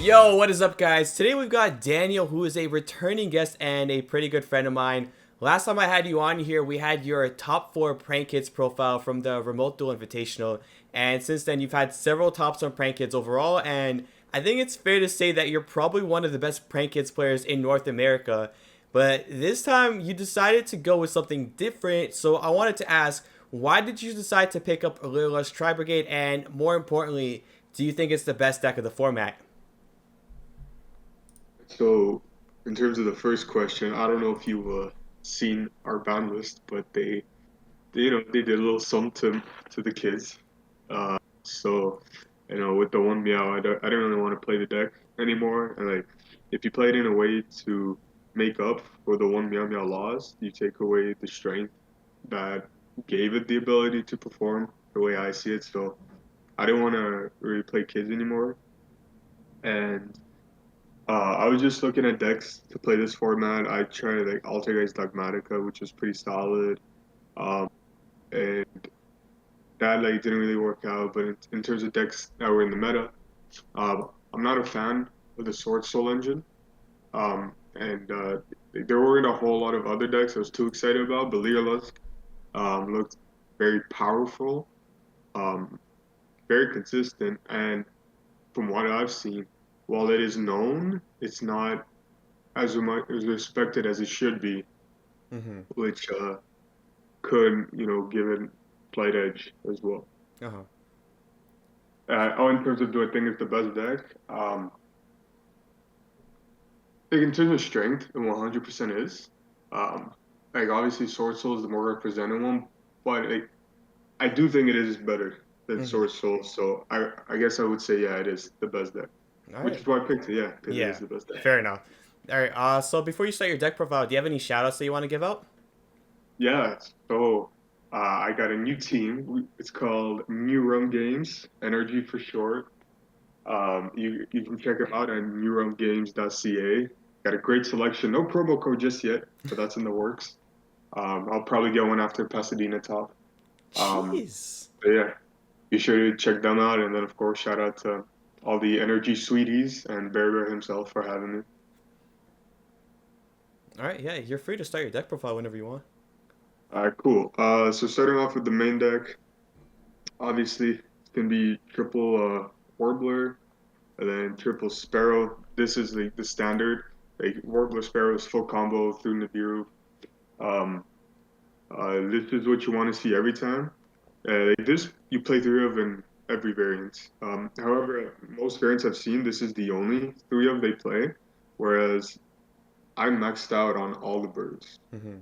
Yo, what is up, guys? Today we've got Daniel, who is a returning guest and a pretty good friend of mine. Last time I had you on here, we had your top 4 prank kids profile from the Remote Duel Invitational, and since then you've had several tops on prank kids overall, and I think it's fair to say that you're probably one of the best prank kids players in North America. But this time you decided to go with something different, so I wanted to ask, why did you decide to pick up Lyrilusc Tri-Brigade, and more importantly, do you think it's the best deck of the format? So, in terms of the first question, I don't know if you've seen our ban list, but they did a little something to the kids. So, with the one meow, I don't really want to play the deck anymore. And like, if you play it in a way to make up for the one meow meow loss, you take away the strength that gave it the ability to perform the way I see it. So, I didn't want to really play kids anymore, and I was just looking at decks to play this format. I tried like Altergeist Dogmatica, which was pretty solid, um, and that like didn't really work out. But in terms of decks that were in the meta, I'm not a fan of the Sword Soul engine, and there weren't a whole lot of other decks I was too excited about. But Lyrilusc looked very powerful, um, very consistent, and from what I've seen, while it is known, it's not as much as respected as it should be, Mm-hmm. which could give it slight edge as well. Uh-huh. In terms of do I think it's the best deck? Like in terms of strength, it 100% is. Um, like obviously Sword Soul is the more represented one, but I do think it is better than Mm-hmm. Sword Soul. So I guess I would say yeah, it is the best deck, All which right. is why I picked it. Yeah, because it is Yeah. the best deck. Fair enough. All right. So before you start your deck profile, do you have any shout outs that you want to give out? Yeah, so I got a new team. It's called New Rum Games, Energy for short. You can check it out at newrumgames.ca. Got a great selection. No promo code just yet, but that's in the works. I'll probably get one after Pasadena Top. Um, Jeez. but yeah, be sure to check them out. And then, of course, shout out to all the Energy Sweeties and Bear Bear himself for having me. All right. Yeah, you're free to start your deck profile whenever you want. All right, cool. So starting off with the main deck, obviously it's gonna be triple Warbler and then triple Sparrow. This is the standard. Like Warbler Sparrow is full combo through Nibiru. Um, this is what you want to see every time. Like this you play three of in every variant. However, most variants I've seen, this is the only three of they play. Whereas I maxed out on all the birds. Mm-hmm.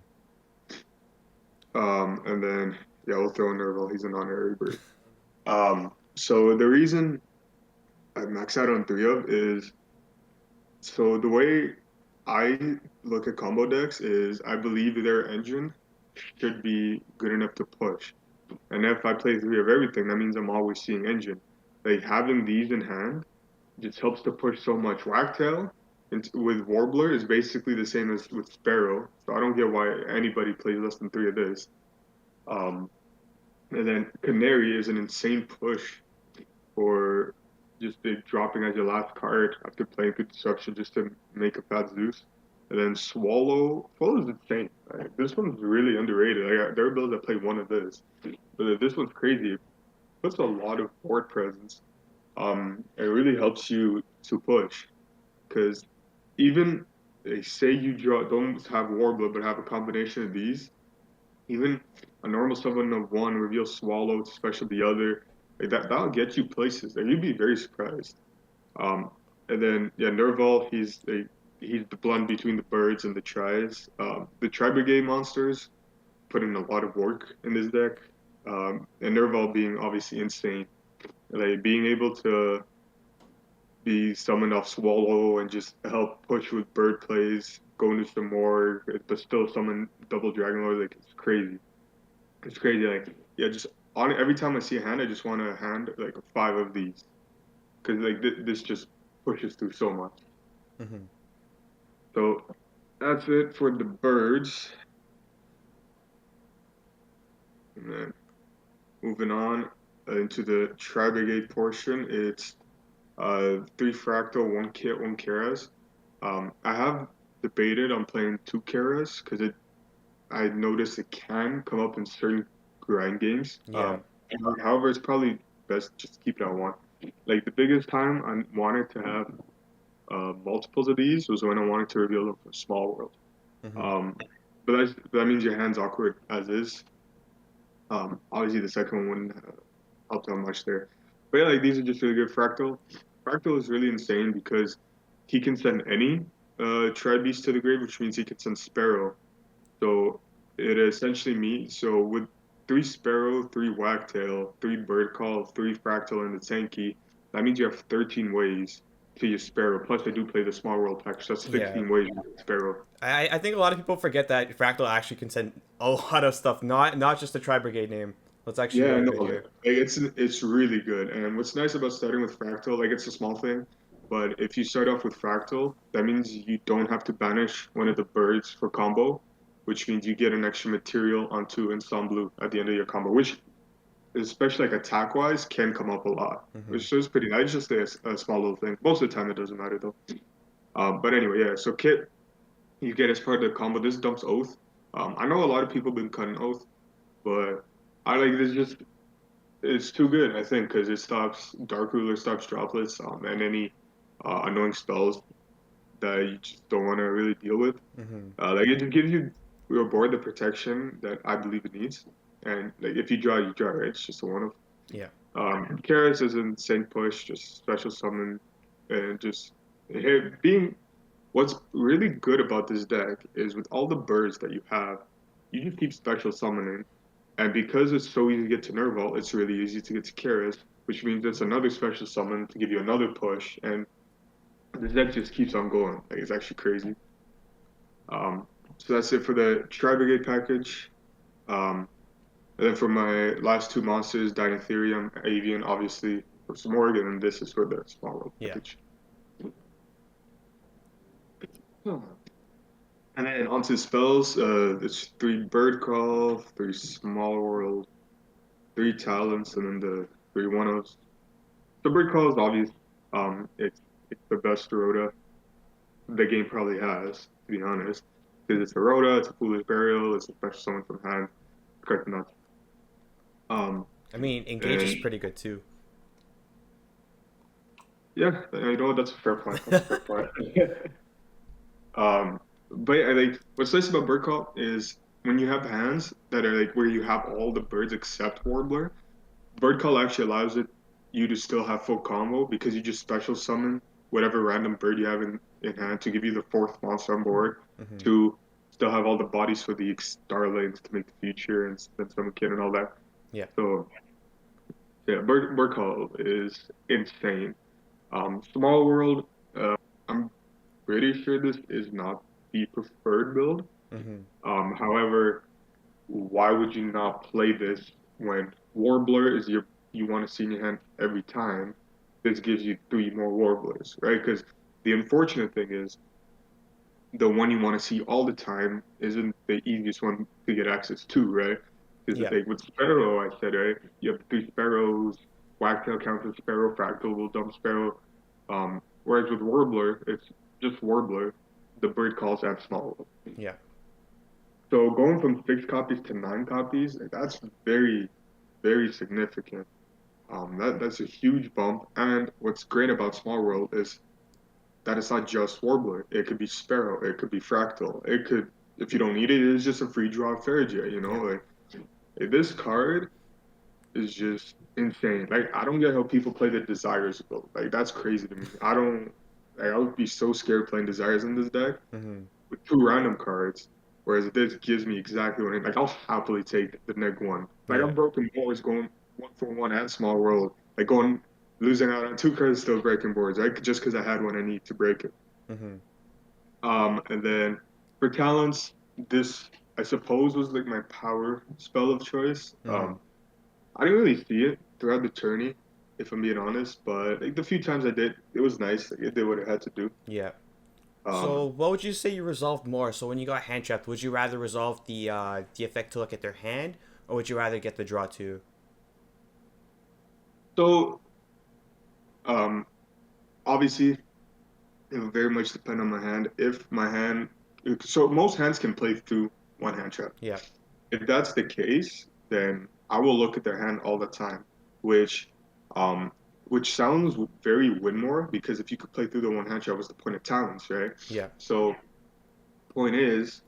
And then yeah, we'll throw in Nerval. He's an honorary bird. So the reason I max out on three of is so the way I look at combo decks is I believe their engine should be good enough to push. And if I play three of everything, that means I'm always seeing engine. Like having these in hand just helps to push so much. Wagtail with Warbler is basically the same as with Sparrow, so I don't get why anybody plays less than three of this. Um, and then Canary is an insane push for just dropping as your last card after playing through Disruption just to make a Fat Zeus. And then Swallow is insane. Right? This one's really underrated. There are builds that play one of this, but this one's crazy. It puts a lot of board presence. It really helps you to push because even they say you don't have Warbler but have a combination of these, even a normal summon of one reveals Swallow to special the other. Like that'll get you places. Like you'd be very surprised. Um, and then yeah, Nerval, he's the blend between the birds and the tries. The Tri-Brigade monsters put in a lot of work in this deck. And Nerval being obviously insane. Like being able to be summoned off Swallow and just help push with bird plays, go into some more, but still summon double Dragon Lord, like it's crazy. It's crazy. Like yeah, just on every time I see a hand, I just want to hand like five of these because like this just pushes through so much. Mm-hmm. So that's it for the birds. And then moving on into the Tri Brigade portion, it's three Fractal, one Kit, one Keras. I have debated on playing two Keras because I noticed it can come up in certain grind games. Yeah. However, it's probably best just to keep it on one. Like the biggest time I wanted to have multiples of these was when I wanted to reveal them for Small World. Hmm. Um, but that means your hand's awkward as is. Obviously, the second one wouldn't help that much there. But yeah, like these are just really good. Fractal. Fractal is really insane because he can send any Tri-Beast to the grave, which means he can send Sparrow. So it essentially means so with three Sparrow, three Wagtail, three Bird Call, three Fractal, and the Tanky, that means you have 13 ways to use Sparrow. Plus, I do play the Small World package. That's Yeah. 16 ways to use Sparrow. I think a lot of people forget that Fractal actually can send a lot of stuff, not just the Tri-Brigade name. That's actually Yeah, I really know. good Like, here. it's really good. And what's nice about starting with Fractal, like it's a small thing, but if you start off with Fractal, that means you don't have to banish one of the birds for combo, which means you get an extra material onto Ensemble at the end of your combo, which especially like attack wise can come up a lot, Hmm. which is pretty nice. Just a small little thing. Most of the time it doesn't matter though. But anyway, yeah. So Kit, you get as part of the combo. This dumps Oath. I know a lot of people been cutting Oath, but I like this just it's too good, I think, because it stops Dark Ruler, stops droplets, and any annoying spells that you just don't want to really deal with. Hmm. Like it just gives you your board the protection that I believe it needs, and like if you draw, you draw. Right? It's just a one of. Yeah. Karis is an insane push, just special summon, and just hey, being. What's really good about this deck is with all the birds that you have, you just keep special summoning. And because it's so easy to get to Nerval, it's really easy to get to Karis, which means it's another special summon to give you another push. And the deck just keeps on going. Like, it's actually crazy. Um, so that's it for the Tri-Brigade package. Um, and then for my last two monsters, Dinotherium, Avian, obviously, for some Morgan, and this is for the Small World Yeah. package. And then onto spells, it's three Bird Call, three Small World, three Talents, and then the three one-ofs. The Bird Call is obvious. It's the best Rhoda the game probably has, to be honest. Because it's a Rhoda, it's a Foolish Burial, it's a special summon from hand. It's quite nuts. Um, I mean, Engage is and pretty good too. yeah, you know what? That's a fair point. That's a fair point. Um, but yeah, like what's nice about Bird Call is when you have hands that are like where you have all the birds except Warbler, Bird Call actually allows you to still have full combo because you just special summon whatever random bird you have in hand to give you the fourth monster on board Hmm. to still have all the bodies for the Starlings to make the future and then summon kid and all that. Yeah. So yeah, Bird Call is insane. Small World, I'm pretty sure this is not the preferred build. Hmm. However, why would you not play this when Warbler is you want to see in your hand every time? This gives you three more Warblers, right? Because the unfortunate thing is the one you want to see all the time isn't the easiest one to get access to, right? Because the Yeah. thing with Sparrow, I said, right? You have three Sparrows, Wagtail counter Sparrow, Fractal will dump Sparrow. Whereas with Warbler, it's just Warbler, the bird calls at small. Yeah. So going from 6 copies to 9 copies, that's very, very significant. That's a huge bump. And what's great about Small World is that it's not just Warbler. It could be Sparrow. It could be Fractal. It could, if you don't need it, it's just a free draw Fairyjet. You know, Yeah. like this card is just insane. Like I don't get how people play the Desires build. Like that's crazy to me. I don't. Like, I would be so scared playing Desires in this deck Hmm. with two random cards. Whereas this gives me exactly what I like. I'll happily take the neg one. Like Yeah. I'm broken boards going 1 for 1 at Small World. Like going losing out on two cards still breaking boards. Right, just because I had one I need to break it. Hmm. And then for talents, this I suppose was like my power spell of choice. Hmm. I didn't really see it throughout the tourney, if I'm being honest. But like the few times I did, it was nice. Like, it did what it had to do. Yeah. So, Um, what would you say you resolved more? So, when you got hand trapped, would you rather resolve the effect to look at their hand, or would you rather get the draw too? so um, obviously it will very much depend on my hand. If my hand, so most hands can play through one hand trap. Yeah. If that's the case, then I will look at their hand all the time, which um which sounds very Winmore because if you could play through the one hand trap, what's the point of talents, right? Yeah. So point is,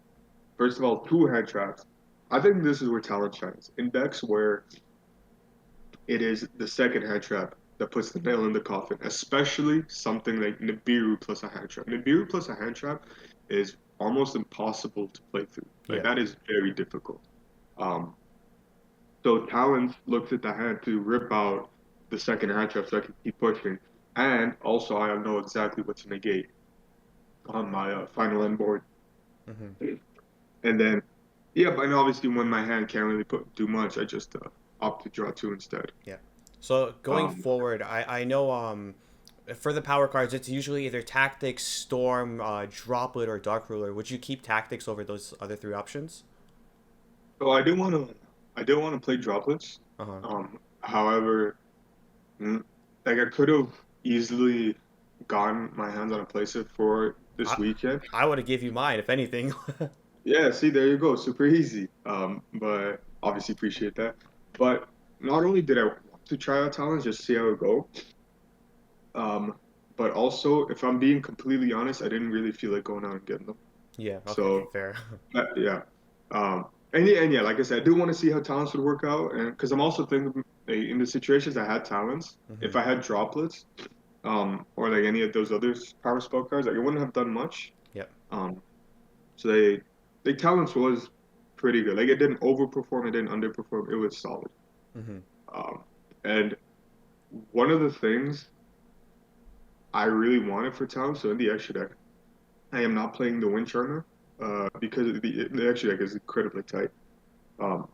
first of all, two hand traps. I think this is where talent shines. In decks where it is the second hand trap that puts the nail in the coffin, especially something like Nibiru plus a hand trap. Nibiru plus a hand trap is almost impossible to play through. Like Yeah. that is very difficult. Um, so Talons looks at the hand to rip out the second hand trap so I can keep pushing. And also I know exactly what to negate on my final end board. Hmm. And then, yeah, but obviously when my hand can't really do much, I just opt to draw two instead. Yeah. So going Um, forward, I know for the power cards, it's usually either Tactics, Storm, Droplet, or Dark Ruler. Would you keep Tactics over those other three options? so I do want to play droplets. Uh huh. However, mm, like I could have easily gotten my hands on a playset for this I weekend. I would have give you mine if anything. Yeah, see, there you go, super easy. But obviously appreciate that. But not only did I want to try out talents, just see how it go. Um, but also, if I'm being completely honest, I didn't really feel like going out and getting them. Yeah. Okay. So Fair. yeah. And yeah, like I said, I do want to see how talents would work out, and because I'm also thinking in the situations I had talents, Hmm. if I had droplets, or like any of those other power spell cards, like it wouldn't have done much. Yep. Um, so they talents was pretty good. Like it didn't overperform, it didn't underperform. It was solid. Hmm. Um, and one of the things I really wanted for talents, so in the extra deck, I am not playing the Wind Charmer, because the extra deck is incredibly tight. Um,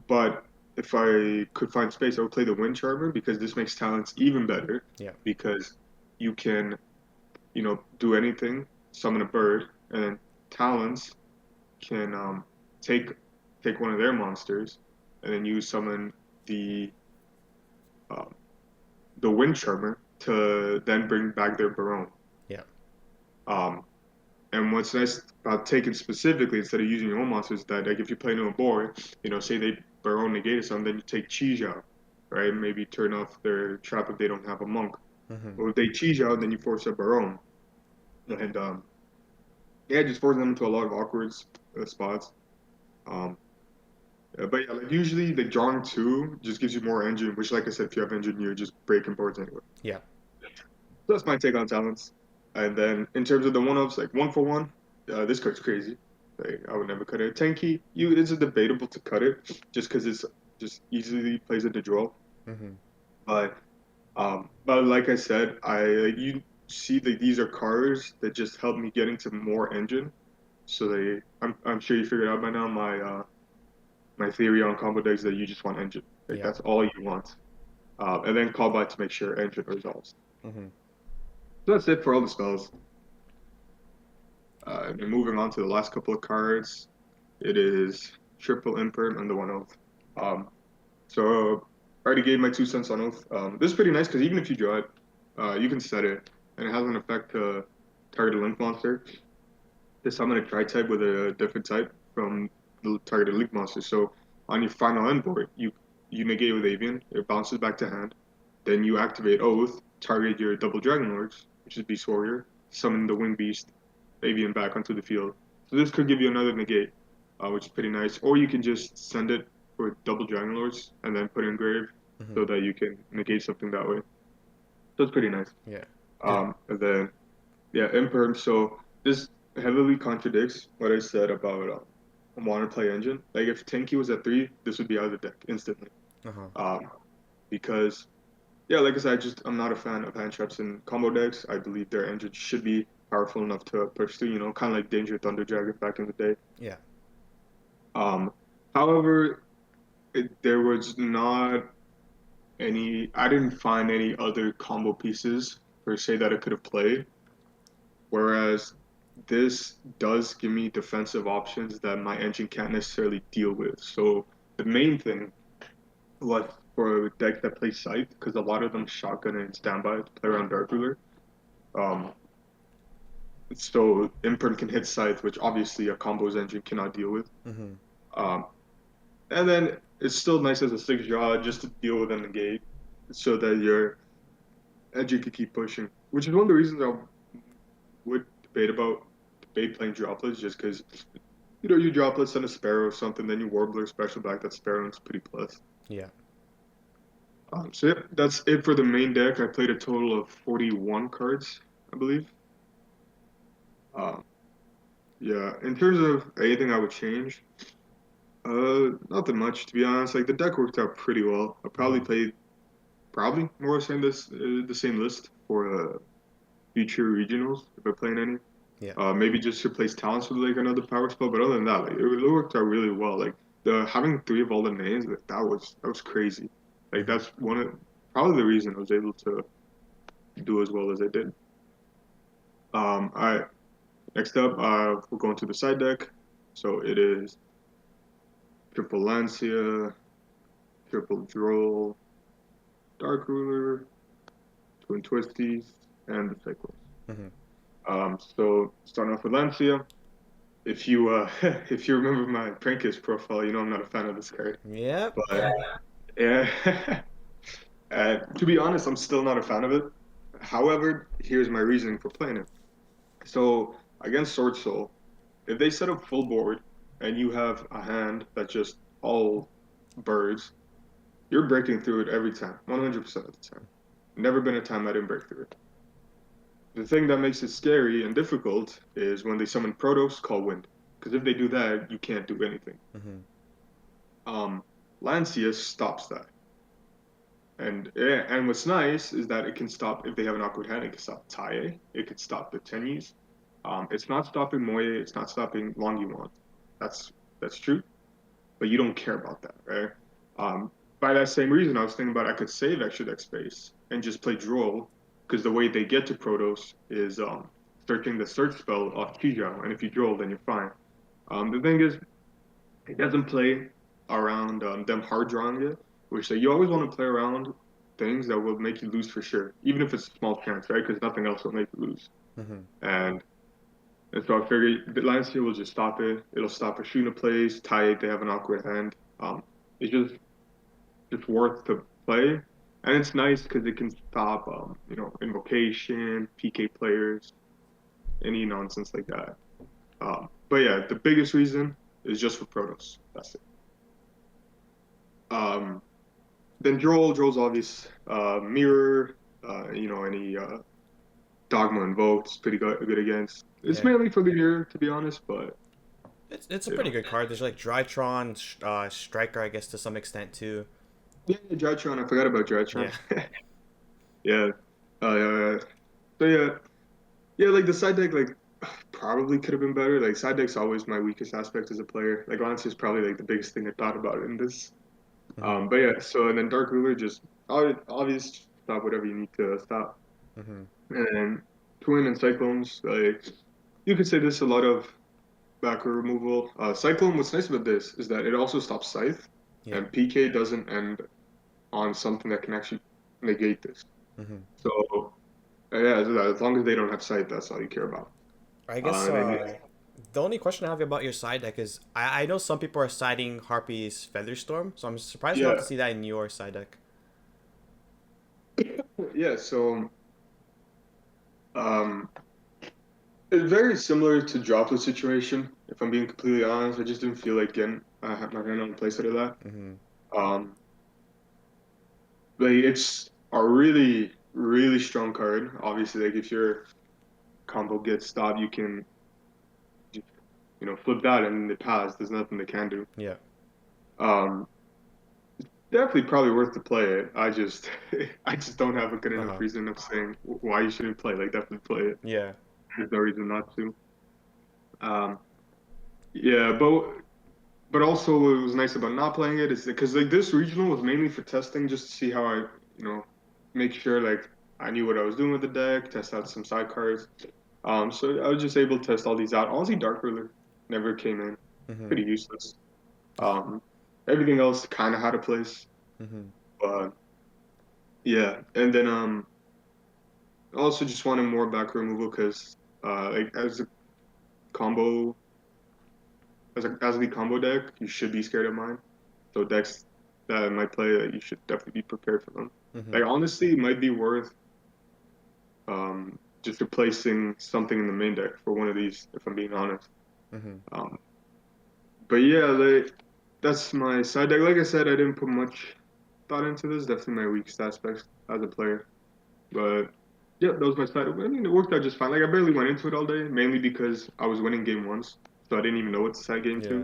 but if I could find space, I would play the Wind Charmer because this makes talents even better Yeah. because you can, do anything, summon a bird, and then talents can take take one of their monsters, and then you summon the uh, the Wind Charmer to then bring back their Baronne. Yeah. Um, and what's nice about taking specifically instead of using your own monsters is that like if you play no board, say they Baronne negated something, then you take Cheese out, right? Maybe turn off their trap if they don't have a monk. Hmm. Or if they Cheese out, then you force a Baronne. And yeah, just forcing them into a lot of awkward spots. Um, but yeah, like usually the drawing two just gives you more engine, which like I said, if you have engine, you're just breaking boards anyway. Yeah. So that's my take on talents. And then in terms of the one ups, like one for one, this card's crazy. Like I would never cut it. Tenki, it's debatable to cut it just because it's just easily plays into draw. Hmm. But like I said, you see that these are cards that just help me get into more engine. So I'm sure you figured out by now my theory on combo decks that you just want engine. Like Yeah. that's all you want. And then call back to make sure engine resolves. Hmm. So that's it for all the spells. And then moving on to the last couple of cards, it is triple imperm and the one oath. So I already gave my 2 cents on oath. This is pretty nice because even if you draw it, you can set it, and it has an effect to target a link monster. To summon a tri-type with a different type from the targeted link monster. So on your final end board, you negate with Avian, it bounces back to hand. Then you activate Oath, target your double Dragon Lords, which is Beast Warrior, summon the Wing Beast, Avian back onto the field. So this could give you another negate, which is pretty nice. Or you can just send it for double Dragon Lords and then put it in grave Hmm. so that you can negate something that way. So it's pretty nice. Yeah. Did, And then yeah, imperm. So this heavily contradicts what I said about wanna play engine. Like if Tenki was at 3, this would be out of the deck instantly. uh-huh. Um, because yeah, like I said, I'm not a fan of hand traps in combo decks. I believe their engine should be powerful enough to push through. Kind of like Danger Thunder Dragon back in the day. Yeah. Um, however, there was not I didn't find any other combo pieces per se that I could have played. Whereas this does give me defensive options that my engine can't necessarily deal with. So the main thing was for decks that play Scythe, because a lot of them shotgun and standby to play around Dark Ruler. Um, so Imperm can hit Scythe, which obviously a combos engine cannot deal with. Mm-hmm. Um, and then it's still nice as a 6 draw just to deal with a negate so that your engine can keep pushing, which is one of the reasons I would debate playing droplets just because you droplets and a sparrow or something, then you warbler special back that sparrow and it's pretty plus. Yeah. So yeah, that's it for the main deck. I played a total of 41 cards, I believe. Um, yeah, in terms of anything I would change, nothing much to be honest. Like the deck worked out pretty well. I probably Mm-hmm. played probably more or less the same list for future regionals if I play in any. Yeah. Maybe just replace talents with like another power spell, but other than that, like it worked out really well. Like the having three of all the names, like, that was crazy. Like Mm-hmm. that's probably the reason I was able to do as well as I did. All right. Next up, we're going to the side deck. So it is triple Lancia, triple Droll, Dark Ruler, Twin Twisties, and the Cyclones. Mm-hmm. So starting off with Lancia, if you if you remember my Prankist profile, you know I'm not a fan of this card. Yep. But yeah, to be honest, I'm still not a fan of it. However, here's my reasoning for playing it. So against Sword Soul, if they set up full board and you have a hand that's just all birds, you're breaking through it every time, 100% of the time. Never been a time I didn't break through it. The thing that makes it scary and difficult is when they summon Protos, call Wind. Because if they do that, you can't do anything. Mm-hmm. Um, Lancia stops that. And what's nice is that it can stop if they have an awkward hand. It can stop Taie. It could stop the Tenyis. It's not stopping Moye. It's not stopping Longyuan. That's true, but you don't care about that, right? By that same reason, I was thinking about I could save extra deck space and just play Droll, because the way they get to Protos is searching the search spell off Kijao, and if you Droll, then you're fine. The thing is, it doesn't play around them hard drawing it, which you always want to play around things that will make you lose for sure, even if it's a small chance, right? Because nothing else will make you lose. Mm-hmm. And so I figured the Lancia will just stop it. It'll stop a Shuna plays, tie it, they have an awkward hand. It's just worth to play. And it's nice because it can stop invocation, PK players, any nonsense like that. But yeah, the biggest reason is just for Protoss. That's it. Um, then Droll's obvious. Mirror, any Dogma invoked is pretty good against. It's Yeah. mainly for the year, to be honest, but It's a you pretty know. good card. There's like Drytron, Striker, I guess to some extent too. Yeah, Drytron, I forgot about Drytron. Yeah. Yeah. Uh, so yeah, like the side deck, like probably could have been better. Like side deck's always my weakest aspect as a player. Like honestly, is probably like the biggest thing I thought about in this. Mm-hmm. But yeah, so and then Dark Ruler just obvious stop whatever you need to stop. Mm-hmm. And then Twin and Cyclones, like you could say this a lot of backer removal. Cyclone, what's nice about this is that it also stops Scythe, Yeah. and PK doesn't end on something that can actually negate this. Mm-hmm. So yeah, as long as they don't have Scythe, that's all you care about. I guess And then yeah, the only question I have about your side deck is I know some people are siding Harpy's Featherstorm, so I'm surprised not to yeah, see that in your side deck. yeah. So um, it's very similar to Droplet situation. If I'm being completely honest, I just didn't feel like getting my hand on the playset of that. Mm-hmm. Um, like it's a really really strong card. Obviously, like if your combo gets stopped, you can flip that and it pass. There's nothing they can do. Yeah. Um, Definitely probably worth to play it. I just don't have a good enough Uh-huh. reason of saying why you shouldn't play. Like definitely play it. Yeah. There's no reason not to. Um, yeah, but also what was nice about not playing it is because like this regional was mainly for testing, just to see how I make sure like I knew what I was doing with the deck, test out some side cards. So I was just able to test all these out. Honestly, Dark Ruler never came in. Mm-hmm. Pretty useless. Um, Everything else kind of had a place, Mm-hmm. but yeah. And then also just wanted more back removal because like as a combo as the combo deck, you should be scared of mine. So decks that might play that you should definitely be prepared for them. Mm-hmm. Like honestly, it might be worth just replacing something in the main deck for one of these, if I'm being honest. Mm-hmm. Um, but yeah, that's my side deck. Like I said, I didn't put much thought into this. Definitely my weakest aspects as a player. But yeah, that was my side. I mean, it worked out just fine. Like I barely went into it all day, mainly because I was winning game ones, so I didn't even know what to side game Yeah. two.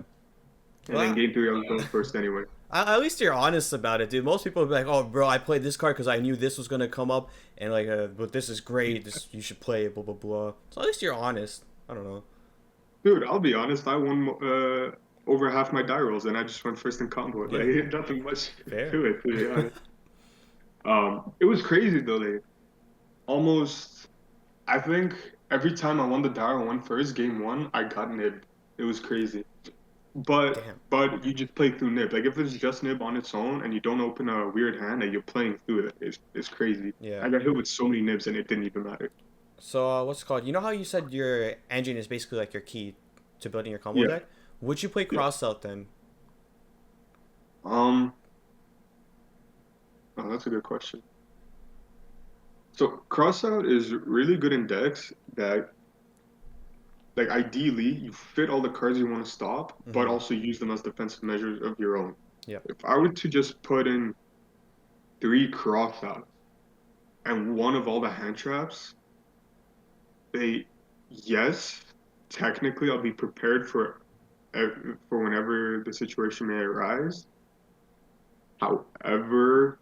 And then Well, game three, I was going first anyway. at least you're honest about it, dude. Most people would be like, "Oh, bro, I played this card because I knew this was gonna come up, and like, but this is great. This you should play it." Blah blah blah. So at least you're honest. I don't know. Dude, I'll be honest. I won over half my die rolls, and I just went first in combo. Yeah, Like nothing much fair. to it, to be honest. It was crazy though. Like almost, I think every time I won the die roll won first, game one, I got nibbed. It was crazy. But Damn. you just play through nib. Like if it's just nib on its own and you don't open a weird hand and you're playing through it, it's crazy. Yeah. I got hit with so many nibs and it didn't even matter. So what's it called? You know how you said your engine is basically like your key to building your combo Yeah, deck? Would you play yeah. cross out then? Um, oh, that's a good question. So crossout is really good in decks that, like, ideally you fit all the cards you want to stop, but Mm-hmm. also use them as defensive measures of your own. Yep. If I were to just put in three crossouts and one of all the hand traps, they, yes, technically I'll be prepared for whenever the situation may arise. However,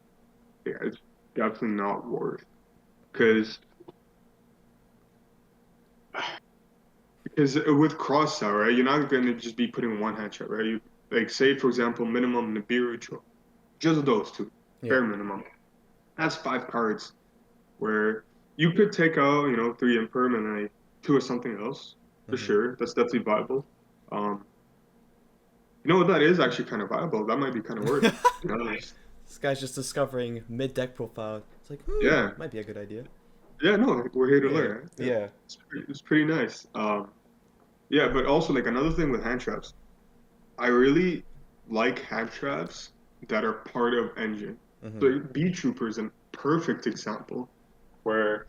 yeah, it's definitely not worth Mm-hmm. because with crossout, right, you're not going to just be putting one hand trap, right? You like say for example minimum Nibiru, just those two, Yep. bare minimum. That's five cards where you could take out, three Imperm and two or something else for Mm-hmm. sure. That's definitely viable. Um, you know what? That is actually kind of viable. That might be kind of worth it. To be honest. This guy's just discovering mid deck profile. It's like, Yeah, might be a good idea. yeah. No, we're here to Yeah. learn. Right? Yeah, Yeah. it's pretty nice. Yeah, but also like another thing with hand traps, I really like hand traps that are part of engine. Mm-hmm. So B Trooper is a perfect example where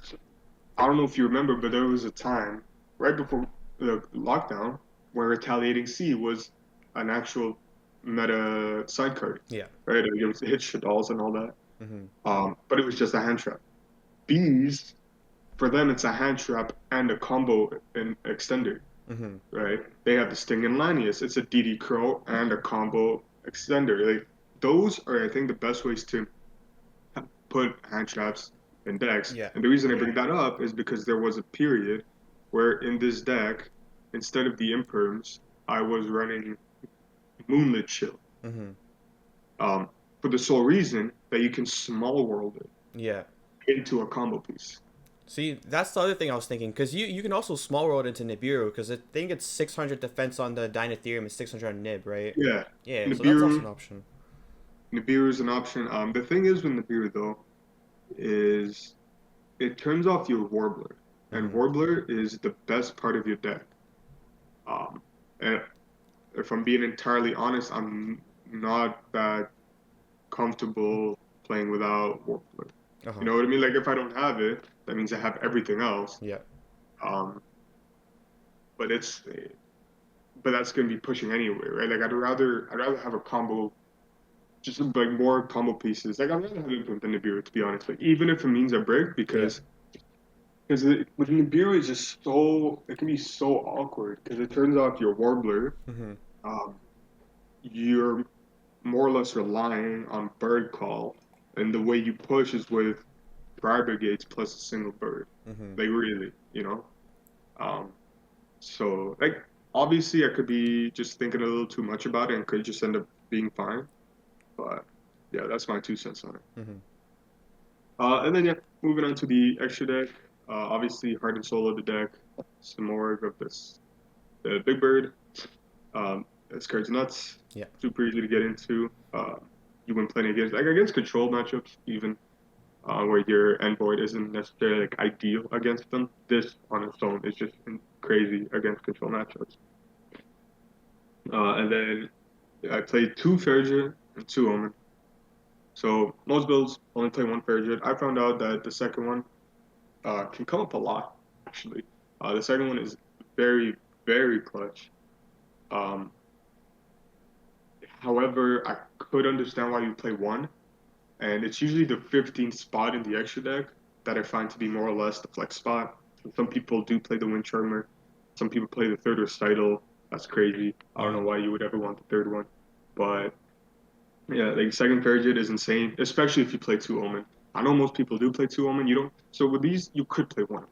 I don't know if you remember, but there was a time right before the lockdown where Retaliating Sea was an actual meta side card, Yeah. right? It was hit Shaddolls and all that. Mm-hmm. But it was just a hand trap. Bees, for them, it's a hand trap and a combo and extender, Mm-hmm. right? They have the Sting and Lanius. It's a DD Crow and a combo extender. Like those are, I think, the best ways to put hand traps in decks. Yeah. And the reason I bring that up is because there was a period where in this deck, instead of the imperms, I was running Moonlit Chill. Mm-hmm. Um, for the sole reason that you can small world it Yeah. into a combo piece. See, that's the other thing I was thinking, because you can also small roll it into Nibiru, because I think it's 600 defense on the Dynatherium and 600 on Nib, right? Yeah. Yeah, so that's also an Nibiru option. Nibiru is an option. The thing is with Nibiru though, is it turns off your Warbler. And Mm-hmm. Warbler is the best part of your deck. Um, and if I'm being entirely honest, I'm not that comfortable playing without Warbler. You Uh-huh. know what I mean? Like if I don't have it, that means I have everything else. Yeah. Um, but it's but that's gonna be pushing anyway, right? Like I'd rather have a combo, just like more combo pieces. Like I'd rather have it than Nibiru, to be honest. Like even if it means a break, Yeah. because with Nibiru is just so it can be so awkward because it turns off your Warbler. Mm-hmm. Um, you're more or less relying on bird call, and the way you push is with Tri-Brigades plus a single bird. Mm-hmm. Like really, you know. Um, so like obviously I could be just thinking a little too much about it and could just end up being fine. But yeah, that's my 2 cents on it. Mm-hmm. And then yeah, moving on to the extra deck. Obviously Heart and Soul of the deck. Some more of this. The Big Bird. This card's nuts. Yeah. Super easy to get into. You win plenty against control matchups even. where your envoy isn't necessarily like ideal against them. This on its own is just crazy against control matchups. And then I played 2 Fairjet and 2 Omen. So most builds only play 1 Fairjet. I found out that the second one can come up a lot, actually. The second one is very, very clutch. Um, However, I could understand why you play one, and it's usually the 15th spot in the extra deck that I find to be more or less the flex spot. Some people do play the Wind Charmer. Some people play the third recital. That's crazy. I don't know why you would ever want the third one, but yeah, like second Fairjet is insane, especially if you play 2 Omen. I know most people do play 2 Omen. You don't. So with these, you could play one.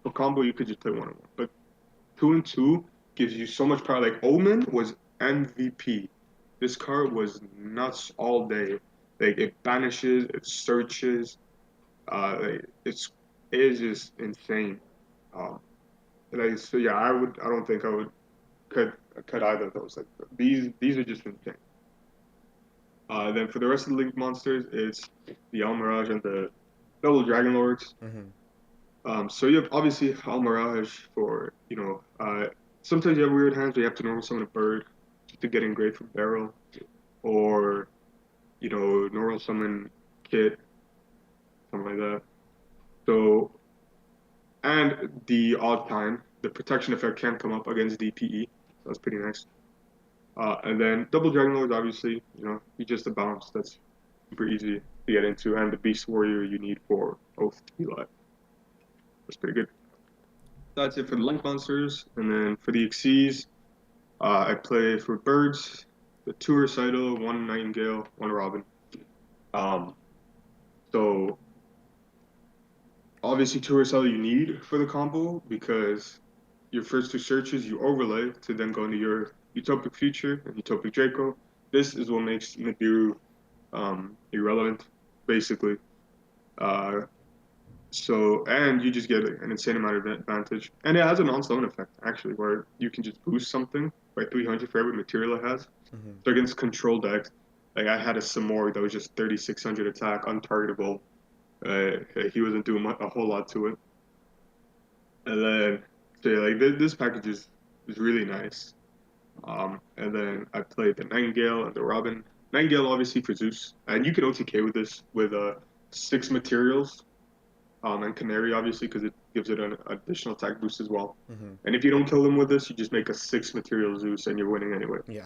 For combo, you could just play 1 on 1. But 2 and 2 gives you so much power. Like Omen was MVP. This card was nuts all day. Like it banishes, it searches. Like, it is just insane. Um, like so, yeah. I don't think I would cut either of those. Like these are just insane. Then for the rest of the League monsters, it's the Almirage and the Double Dragon Lords. So you have obviously Almirage for, sometimes you have weird hands where you have to normal summon a bird to get engraved from Barrel, or, normal summon Kit, something like that. So, and the odd time, the protection effect can come up against DPE, so that's pretty nice. And then Double Dragon Lords, obviously, you just a bounce, that's super easy to get into, and the Beast Warrior you need for Oath to be live. That's pretty good. That's it for the Link monsters. And then for the Xyz, I play for birds, the 2 Recital, 1 Nightingale, 1 Robin. So obviously 2 Recital you need for the combo because your first 2 searches you overlay to then go into your Utopic Future and Utopic Draco. This is what makes Nibiru irrelevant, basically. So, and you just get an insane amount of advantage. And it has a non-summon effect, actually, where you can just boost something by 300 for every material it has. So against control decks, like I had a Samori that was just 3600 attack, untargetable. He wasn't doing a whole lot to it. And then, so yeah, like this package is really nice. And then I played the Nightingale and the Robin. Nightingale, obviously, for Zeus. And you can OTK with this with 6 materials. And Canary, obviously, because it gives it an additional attack boost as well. And if you don't kill them with this, you just make a 6 material Zeus and you're winning anyway. Yeah.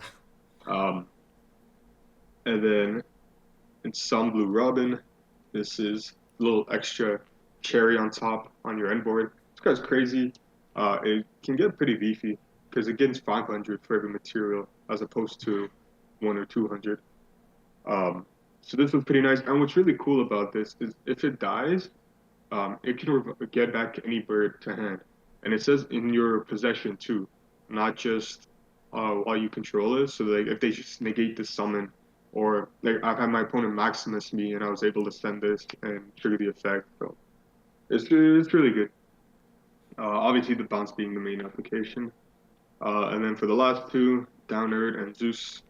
And then in Sun Blue Robin, this is a little extra cherry on top on your end board. This guy's crazy. It can get pretty beefy because it gets 500 for every material as opposed to 1 or 200. So this was pretty nice. And what's really cool about this is if it dies, it can get back any bird to hand. And it says in your possession too, not just while you control it. So like if they just negate the summon, or like I've had my opponent Maximus me and I was able to send this and trigger the effect. So it's really good. Obviously the bounce being the main application. And then for the last 2, Downerd and Zeus,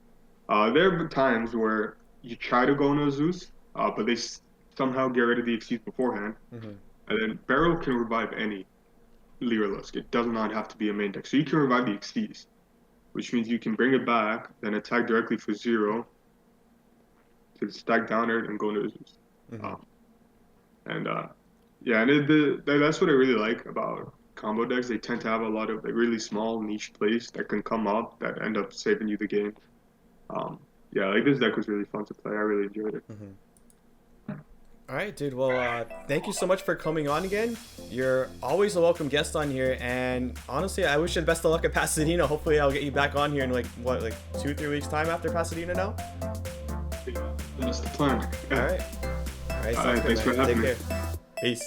there have been times where you try to go into a Zeus, but they somehow get rid of the Xyz beforehand. And then Barrel can revive any Lyrilusc. It does not have to be a main deck. So you can revive the Xyz, which means you can bring it back, then attack directly for 0 to stack Downerd and go into Zeus. Yeah, and that's what I really like about combo decks. They tend to have a lot of like really small niche plays that can come up that end up saving you the game. Yeah, like this deck was really fun to play. I really enjoyed it. All right, dude. Well, thank you so much for coming on again. You're always a welcome guest on here, and honestly, I wish you the best of luck at Pasadena. Hopefully, I'll get you back on here in like 2-3 weeks time after Pasadena now. That's the plan. All right. Thanks for having me. Take care. Peace.